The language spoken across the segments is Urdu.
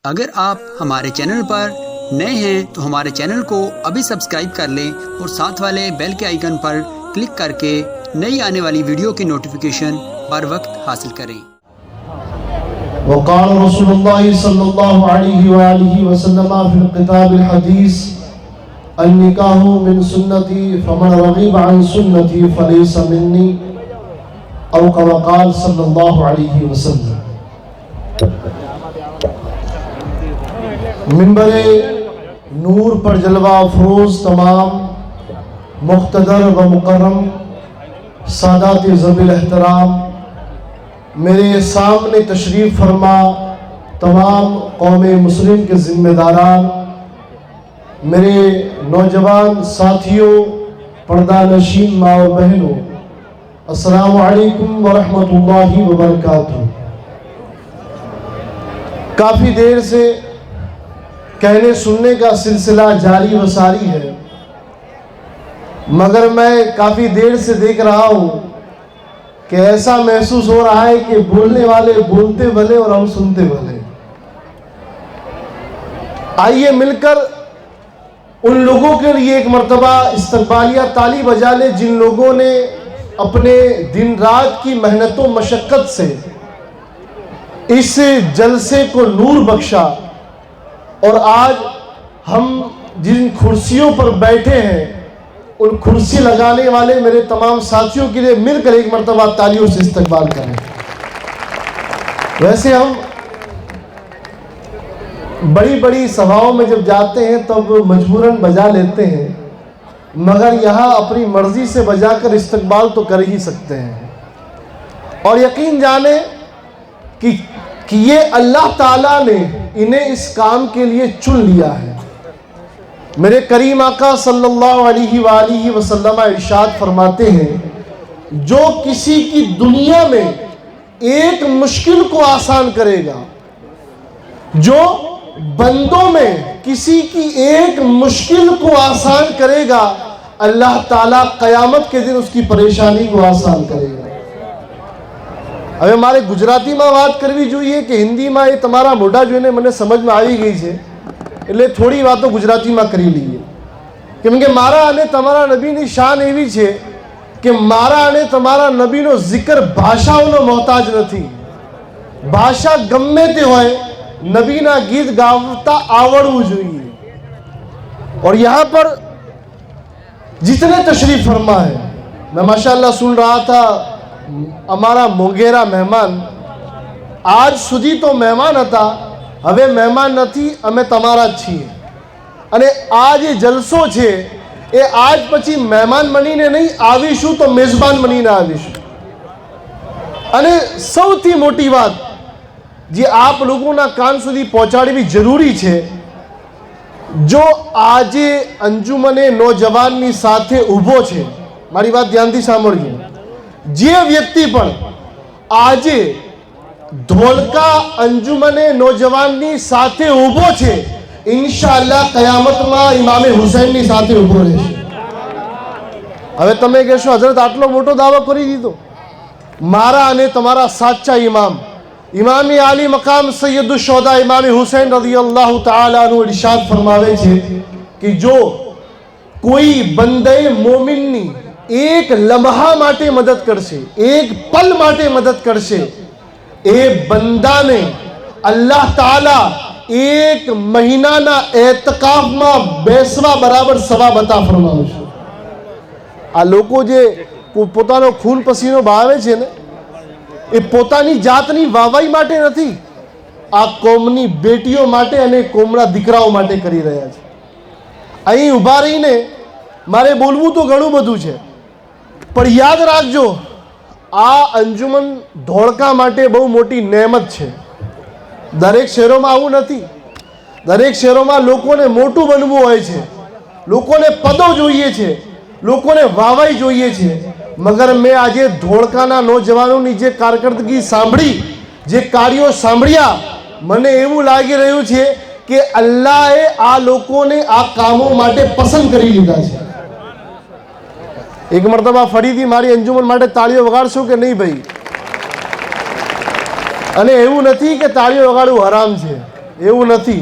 اگر آپ ہمارے چینل پر نئے ہیں تو ہمارے چینل کو ابھی سبسکرائب کر لیں اور ساتھ والے بیل کے آئیکن پر کلک کر کے نئی آنے والی ویڈیو کی نوٹیفیکیشن بر وقت حاصل کریں۔ وقال رسول اللہ صلی اللہ علیہ وآلہ وسلم فی الکتاب الحدیث النکاح من سنتی فمن رغب عن سنتی فلیس منی او کما قال صلی اللہ علیہ وسلم۔ منبر نور پر جلوہ افروز تمام مقتدر و مکرم سادات ذوی احترام، میرے سامنے تشریف فرما تمام قوم مسلم کے ذمہ داران، میرے نوجوان ساتھیوں، پردہ نشین ماں و بہنوں، السلام علیکم ورحمۃ اللہ وبرکاتہ۔ کافی دیر سے کہنے سننے کا سلسلہ جاری و ساری ہے، مگر میں کافی دیر سے دیکھ رہا ہوں کہ ایسا محسوس ہو رہا ہے کہ بولنے والے بولتے بھلے اور ہم سنتے بھلے۔ آئیے مل کر ان لوگوں کے لیے ایک مرتبہ استقبالیہ تالی بجا لے جن لوگوں نے اپنے دن رات کی محنت و مشقت سے اس جلسے کو نور بخشا، اور آج ہم جن کرسیوں پر بیٹھے ہیں ان کرسی لگانے والے میرے تمام ساتھیوں کے لیے مل کر ایک مرتبہ تالیوں سے استقبال کریں۔ ویسے ہم بڑی بڑی سبھاؤں میں جب جاتے ہیں تب مجبوراً بجا لیتے ہیں، مگر یہاں اپنی مرضی سے بجا کر استقبال تو کر ہی سکتے ہیں، اور یقین جانیں کہ یہ اللہ تعالیٰ نے انہیں اس کام کے لیے چن لیا ہے۔ میرے کریم آقا صلی اللہ علیہ وآلہ وسلم ارشاد فرماتے ہیں، جو کسی کی دنیا میں ایک مشکل کو آسان کرے گا، جو بندوں میں کسی کی ایک مشکل کو آسان کرے گا، اللہ تعالیٰ قیامت کے دن اس کی پریشانی کو آسان کرے گا۔ اب ہمارے گجراتی میں بات کرવી જોઈએ کہ ہندی میں یہ تمہارا موઢા જોઈને મને સમજમાં આવી ગઈ છે એટલે થોડી વાતો ગુજરાતીમાં કરી લઈએ, કેમ કે મારા અને તમારા નબીની શાન એવી છે કે મારા અને તમારા નબીનો zikr ભાષાઓનો મોહતાજ નથી। ભાષા ગમે તે હોય, નબીના ગીત ગાવતા આવડવું જોઈએ। اور یہاں پر جتنے تشریف فرما ہے، میں ماشاءاللہ سن رہا تھا અમારા મોંઘેરા મહેમાન આજ સુધી તો મહેમાન હતા, હવે મહેમાન નથી, અમે તમારા જ છીએ, અને આ જે જલસો છે એ આજ પછી મહેમાન બનીને નહીં આવીશું તો મેઝબાન બનીને આવીશું। અને સૌથી મોટી વાત જે આપ લોકોના કાન સુધી પહોંચાડવી જરૂરી છે, જો આજે અંજુમને નોજવાનની સાથે ઊભો છે, મારી વાત ધ્યાનથી સાંભળજો, જે વ્યક્તિ પણ આજે ધોળકા અંજુમને નોજવાનની સાથે ઊભો છે, ઇન્શાઅલ્લાહ કયામતમાં ઇમામે હુસૈનની સાથે ઊભો રહેશે। હવે તમે કહેશો હઝરત આટલો મોટો દાવો કરી દીધો? મારા અને તમારા સાચા ઇમામ ઇમામે આલી મકામ સૈયદુ શોહદા ઇમામે હુસૈન રદિયલ્લાહુ તઆલા અન્હુ ઇરશાદ ફરમાવે છે કે જો કોઈ બંદે મોમિનની ایک لمحہ ماٹے مدد کرشے، ایک پل ماٹے مدد کرشے، اے بندہ نے اللہ تعالیٰ ایک مہینہ نا اعتقاف ما بیسوا برابر ثواب عطا فرماوشے۔ આ લોકો જે પોતાનો ખૂન પસીનો બહાવે છે ને, એ પોતાની જાતની વાવાઈ માટે નથી, આ કોમની બેટીઓ માટે અને કોમના દીકરાઓ માટે કરી રહ્યા છે। અહીં ઊભા રહીને મારે બોલવું તો ઘણું બધું છે, પણ યાદ રાખજો આ અંજુમન ધોળકા માટે બહુ મોટી નેમત છે। દરેક શહેરોમાં આવું નથી, દરેક શહેરોમાં લોકોને મોટું બનવું હોય છે, લોકોને પદો જોઈએ છે, લોકોને વાવાઈ જોઈએ છે, મગર મેં આજે ધોળકાના નોજવાનોની જે કારકર્દગી સાંભળી, જે કાર્યો સાંભળ્યા, મને એવું લાગી રહ્યું છે કે અલ્લાહે આ લોકોને આ કામો માટે પસંદ કરી લીધા છે। એક મરતબા ફરીથી મારી અંજુમન માટે તાળીઓ વગાડશો કે નહીં ભાઈ? અને એવું નથી કે તાળીઓ વગાડવું હરામ છે, એવું નથી,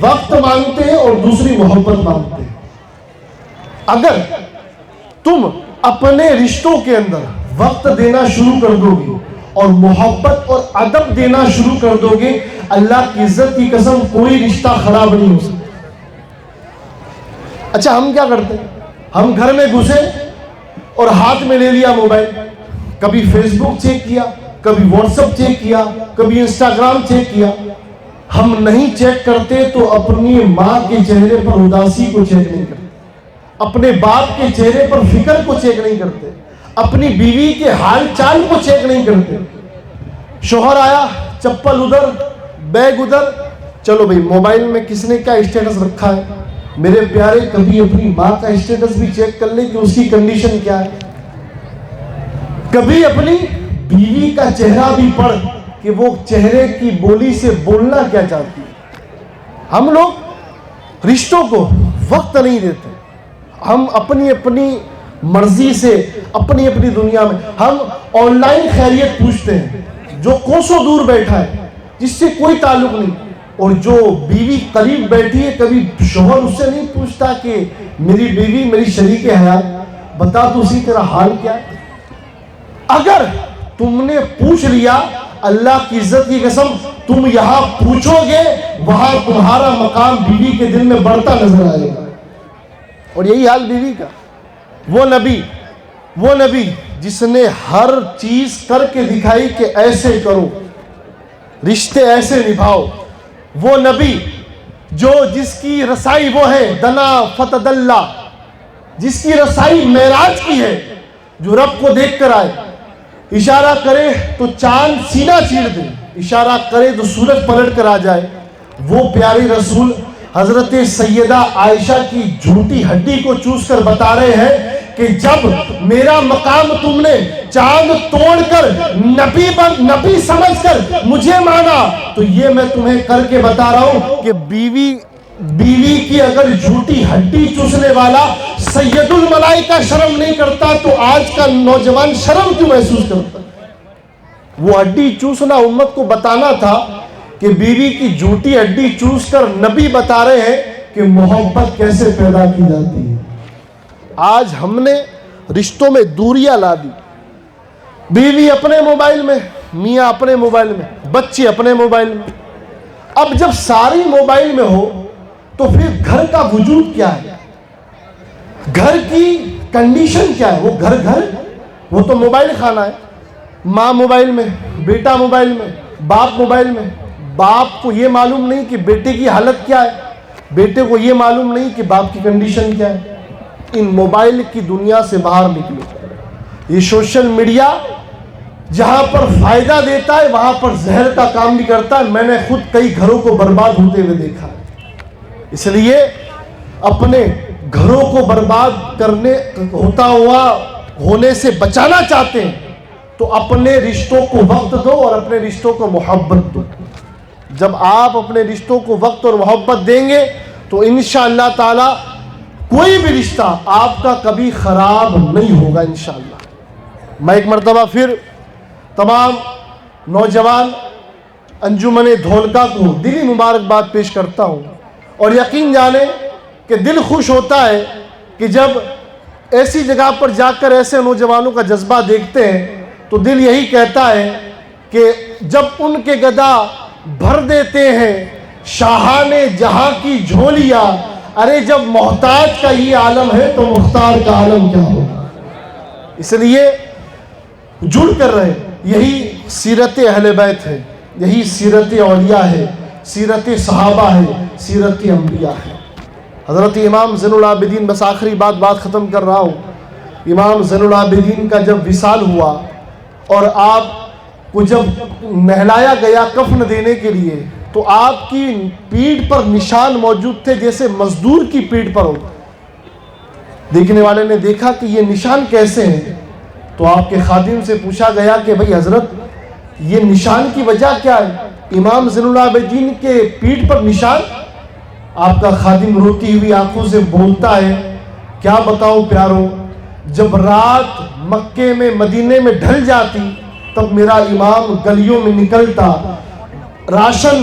وقت مانگتے ہیں اور دوسری محبت مانگتے ہیں. اگر تم اپنے رشتوں کے اندر وقت دینا شروع کر دو گے اور محبت اور ادب دینا شروع کر دو گے, اللہ کی عزت کی قسم کوئی رشتہ خراب نہیں ہو سکتا. اچھا ہم کیا کرتے ہیں؟ ہم گھر میں گھسے اور ہاتھ میں لے لیا موبائل, کبھی فیس بک چیک کیا, کبھی واٹس ایپ چیک کیا, کبھی انسٹاگرام چیک کیا. ہم نہیں چیک کرتے تو اپنی ماں کے چہرے پر اداسی کو چیک نہیں کرتے, اپنے باپ کے چہرے پر فکر کو چیک نہیں کرتے, اپنی بیوی کے حال چال کو چیک نہیں کرتے. شوہر آیا, چپل ادھر, بیگ ادھر, چلو بھئی موبائل میں کس نے کیا اسٹیٹس رکھا ہے. میرے پیارے, کبھی اپنی ماں کا اسٹیٹس بھی چیک کر لیں کہ اس کی کنڈیشن کیا ہے. کبھی اپنی بیوی کا چہرہ بھی پڑھ کہ وہ چہرے کی بولی سے بولنا کیا چاہتی ہے. ہم لوگ رشتوں کو وقت نہیں دیتے, ہم اپنی اپنی مرضی سے اپنی اپنی دنیا میں. ہم آن لائن خیریت پوچھتے ہیں جو کوسوں دور بیٹھا ہے, جس سے کوئی تعلق نہیں, اور جو بیوی قریب بیٹھی ہے کبھی شوہر اس سے نہیں پوچھتا کہ میری بیوی میری شریک حیات بتا تو اسی تیرا حال کیا ہے. اگر تم نے پوچھ لیا, اللہ کی عزت کی قسم تم یہاں پوچھو گے وہاں تمہارا مقام بیوی کے دل میں بڑھتا نظر آئے گا. اور یہی حال بیوی کا. وہ نبی جس نے ہر چیز کر کے دکھائی کہ ایسے کرو, رشتے ایسے نبھاؤ. وہ نبی جس کی رسائی وہ ہے دنا فتدلہ, جس کی رسائی معراج کی ہے, جو رب کو دیکھ کر آئے, اشارہ کرے تو چاند سینہ چیر دے, اشارہ کرے تو سورج پلٹ کر آ جائے. وہ پیارے رسول حضرت سیدہ عائشہ کی جھوٹی ہڈی کو چوس کر بتا رہے ہیں کہ جب میرا مقام تم نے چاند توڑ کر نبی سمجھ کر مجھے مانا, تو یہ میں تمہیں کر کے بتا رہا ہوں کہ بیوی کی اگر جھوٹی ہڈی چوسنے والا سید الملائکہ شرم نہیں کرتا تو آج کا نوجوان شرم کیوں محسوس کرتا. وہ ہڈی چوسنا امت کو بتانا تھا کہ بیوی کی جھوٹی ہڈی چوس کر نبی بتا رہے ہیں کہ محبت کیسے پیدا کی جاتی ہے. آج ہم نے رشتوں میں دوریاں لا دی. بیوی اپنے موبائل میں, میاں اپنے موبائل میں, بچے اپنے موبائل میں. اب جب ساری موبائل میں ہو تو پھر گھر کا وجود کیا ہے, گھر کی کنڈیشن کیا ہے. وہ گھر وہ تو موبائل خانہ ہے. ماں موبائل میں, بیٹا موبائل میں, باپ موبائل میں. باپ کو یہ معلوم نہیں کہ بیٹے کی حالت کیا ہے, بیٹے کو یہ معلوم نہیں کہ باپ کی کنڈیشن کیا ہے. ان موبائل کی دنیا سے باہر نکلو. یہ سوشل میڈیا جہاں پر فائدہ دیتا ہے وہاں پر زہر کا کام بھی کرتا ہے. میں نے خود کئی گھروں کو برباد ہوتے ہوئے دیکھا ہے. اس لیے اپنے گھروں کو برباد ہونے سے بچانا چاہتے ہیں تو اپنے رشتوں کو وقت دو اور اپنے رشتوں کو محبت دو. جب آپ اپنے رشتوں کو وقت اور محبت دیں گے تو انشاءاللہ تعالی کوئی بھی رشتہ آپ کا کبھی خراب نہیں ہوگا انشاءاللہ. میں ایک مرتبہ پھر تمام نوجوان انجمن دھولکا کو دلی مبارکباد پیش کرتا ہوں, اور یقین جانیں کہ دل خوش ہوتا ہے کہ جب ایسی جگہ پر جا کر ایسے نوجوانوں کا جذبہ دیکھتے ہیں تو دل یہی کہتا ہے کہ جب ان کے گدا بھر دیتے ہیں شاہان جہاں کی جھولیاں, ارے جب محتاج کا یہ عالم ہے تو مختار کا عالم کیا ہوگا. اس لیے جڑ کر رہے. یہی سیرت اہل بیت ہے, یہی سیرت اولیاء ہے, سیرت صحابہ ہے, سیرت انبیاء ہے. حضرت امام زین العابدین, بس آخری بات ختم کر رہا ہوں. امام زین العابدین کا جب وصال ہوا اور آپ کو جب نہلایا گیا کفن دینے کے لیے تو آپ کی پیٹھ پر نشان موجود تھے جیسے مزدور کی پیٹھ پر ہو. دیکھنے والے نے دیکھا کہ یہ نشان کیسے ہیں, تو آپ کے خادم سے پوچھا گیا کہ بھئی حضرت یہ نشان کی وجہ کیا ہے, امام زین العابدین کے پیٹھ پر نشان. آپ کا خادم روتی ہوئی آنکھوں سے بولتا ہے کیا بتاؤں پیاروں, جب رات مکے میں مدینے میں ڈھل جاتی تب میرا امام گلیوں میں نکلتا, راشن